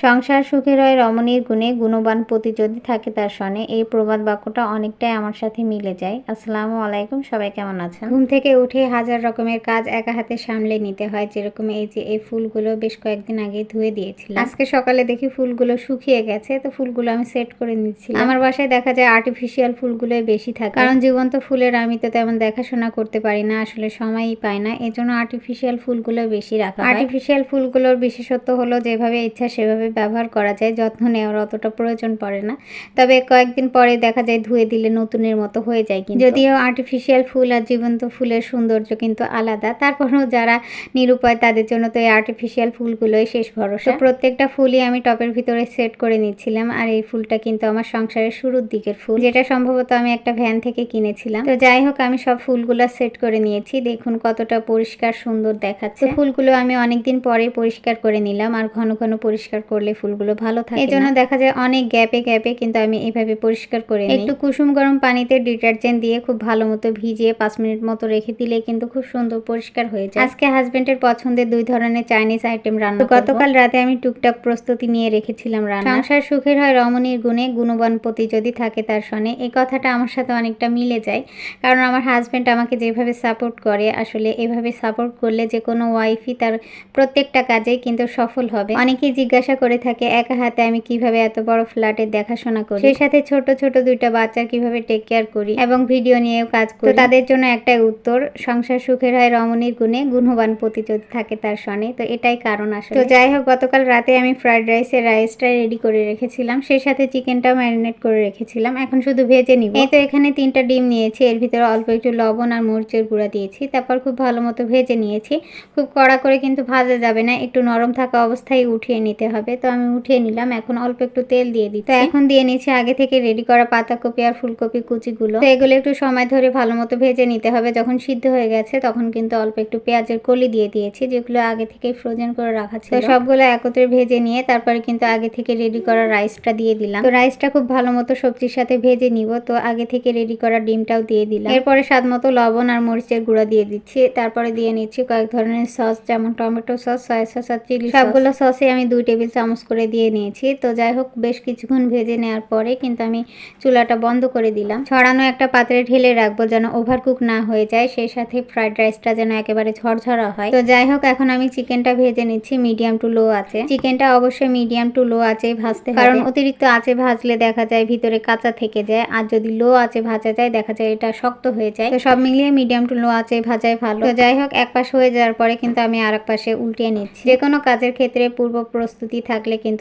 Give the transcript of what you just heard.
সংসার সুখের হয় রমণীর গুণে, গুণবান পতি যদি থাকে তার সনে। এই প্রবাদ বাক্যটা অনেকটাই আমার সাথে মিলে যায়। আসসালামু আলাইকুম, সবাই কেমন আছেন? ঘুম থেকে উঠে হাজার রকমের কাজ একা হাতে সামলে নিতে হয়। যেরকম এই যে এই ফুলগুলো বেশ কয়েকদিন আগে ধুয়ে দিয়েছিলাম। আজকে সকালে দেখি ফুলগুলো শুকিয়ে গেছে, তো ফুলগুলো আমি সেট করে নিচ্ছিলাম। আমার বাসায় দেখা যায় আর্টিফিশিয়াল ফুলগুলোই বেশি থাকে, কারণ জীবন্ত ফুলের আমি তো তেমন দেখাশোনা করতে পারি না, আসলে সময়ই পাই না। এজন্য আর্টিফিশিয়াল ফুলগুলো বেশি রাখা হয়। আর্টিফিশিয়াল ফুলগুলোর বিশেষত্ব হলো যেভাবে ইচ্ছা সেভাবে ব্যবহার করা যায়, যত্ন নেওয়ার অতটা প্রয়োজন পড়ে না। তবে কয়েকদিন পরে দেখা যায় ধুয়ে দিলে নতুনের মতো হয়ে যায়। কিন্তু যদিও আর্টিফিশিয়াল ফুল আর জীবন্ত ফুলের সৌন্দর্য কিন্তু আলাদা, তারপরেও যারা নিরুপায় তাদের জন্য তো এই আর্টিফিশিয়াল ফুলগুলোই শেষ ভরসা। প্রত্যেকটা ফুলই আমি টপের ভিতরে সেট করে নিচ্ছিলাম। আর এই ফুলটা কিন্তু আমার সংসারের শুরুর দিকের ফুল, যেটা সম্ভবত আমি একটা ভ্যান থেকে কিনেছিলাম। তো যাই হোক, আমি সব ফুলগুলো সেট করে নিয়েছি। দেখুন কতটা পরিষ্কার সুন্দর দেখাচ্ছে। ফুলগুলো আমি অনেকদিন পরে পরিষ্কার করে নিলাম, আর ঘন ঘন পরিষ্কার করলে ফুলগুলো ভালো থাকে। এই জন্য দেখা যায় অনেক গ্যাপে গ্যাপে কিন্তু আমি এভাবে পরিষ্কার করে নিই। একটু কুসুম গরম পানিতে ডিটারজেন্ট দিয়ে খুব ভালো মতো ভিজিয়ে 5 মিনিট মতো রেখে দিলে কিন্তু খুব সুন্দর পরিষ্কার হয়ে যায়। আজকে হাজবেন্ডের পছন্দের 2 ধরনের চাইনিজ আইটেম রান্না করব। গতকাল রাতে আমি টুকটাক প্রস্তুতি নিয়ে রেখেছিলাম রান্না। সংসার সুখের হয় রমণীর গুণে, গুণবান পতি যদি থাকে তার সনে। এই কথাটা আমার সাথে অনেকটা মিলে যায়, কারণ আমার হাজবেন্ড আমাকে যেভাবে সাপোর্ট করে, আসলে এভাবে সাপোর্ট করলে যে কোনো ওয়াইফই তার প্রত্যেকটা কাজেই কিন্তু সফল হবে। অনেকেই জিজ্ঞাসা করে থাকে একা হাতে আমি কিভাবে এত বড় ফ্ল্যাটের দেখাশোনা করি, সেই সাথে ছোট ছোট 2টা বাচ্চার কিভাবে টেক কেয়ার করি এবং ভিডিও নিয়েও কাজ করি। তো তাদের জন্য একটাই উত্তর, সংসার সুখের হয় রমণীর গুণে, গুণবান পতি যদি থাকে তার সনে। তো এটাই কারণ আসলে। তো যাই হোক, গতকাল রাতে আমি ফ্রাইড রাইসটা রেডি করে রেখেছিলাম, সেই সাথে চিকেনটাও ম্যারিনেট করে রেখেছিলাম। এখন শুধু ভেজে নিব। এই তো এখানে 3টা ডিম নিয়েছি, এর ভিতরে অল্প একটু লবণ আর মরিচের গুঁড়া দিয়েছি, তারপর খুব ভালো মতো ভেজে নিয়েছি। খুব কড়া করে কিন্তু ভাজা যাবে না, একটু নরম থাকা অবস্থায় উঠিয়ে নিতে হবে। তো আমি উঠিয়ে নিলাম। এখন অল্প একটু তেল দিয়ে দিচ্ছি। তো এখন দিয়ে নিচ্ছি আগে থেকে রেডি করা পাতাকপি আর ফুলকপি কুচিগুলো। তো এগুলো একটু সময় ধরে ভালো মতো ভেজে নিতে হবে। যখন সিদ্ধ হয়ে গেছে তখন কিন্তু অল্প একটু পেঁয়াজের কলি দিয়ে দিয়েছি, যেগুলো আগে থেকে ফ্রোজেন করে রাখা ছিল। তো সবগুলো একত্রে ভেজে নিয়ে তারপরে কিন্তু আগে থেকে রেডি করা রাইসটা দিয়ে দিলাম। তো রাইসটা খুব ভালো মতো সবজির সাথে ভেজে নিব। তো আগে থেকে রেডি করা ডিমটাও দিয়ে দিলাম। এরপরে স্বাদ মতো লবণ আর মরিচের গুঁড়া দিয়ে দিচ্ছি। তারপরে দিয়ে নিচ্ছি কয়েক ধরনের সস, যেমন টমেটো সস, সয়া সস আর চিলি সস। সবগুলো সসে আমি 2 টেবিল চামচ করে দিয়ে নিয়েছি। তো যাই হোক, বেশ কিছুক্ষণ ভেজে নেওয়ার পরে কিন্তু আমি চুলাটা বন্ধ করে দিলাম। ছড়ানো একটা পাত্রে ঢেলে রাখবো যেন ওভারকুক না হয়ে যায়, সেই সাথে ফ্রাইড রাইসটা যেন একেবারে ঝরঝরা হয়। তো যাই হোক, এখন আমি চিকেনটা ভেজে নিচ্ছি মিডিয়াম টু লো আছে। চিকেনটা অবশ্যই মিডিয়াম টু লো আঁচেই ভাজতে হবে, কারণ অতিরিক্ত আঁচে ভাজলে দেখা যায় ভিতরে কাঁচা থেকে যায়, আর যদি লো আঁচে ভাজা যায় দেখা যায় এটা শক্ত হয়ে যায়। তো সব মিলিয়ে মিডিয়াম টু লো আঁচে ভাজাই ভালো। তো যাই হোক, এক পাশ হয়ে যাওয়ার পরে কিন্তু আমি আরেক পাশে উল্টিয়ে নিচ্ছি। যে কোনো কাজের ক্ষেত্রে পূর্ব প্রস্তুতি থাকলে কিন্তু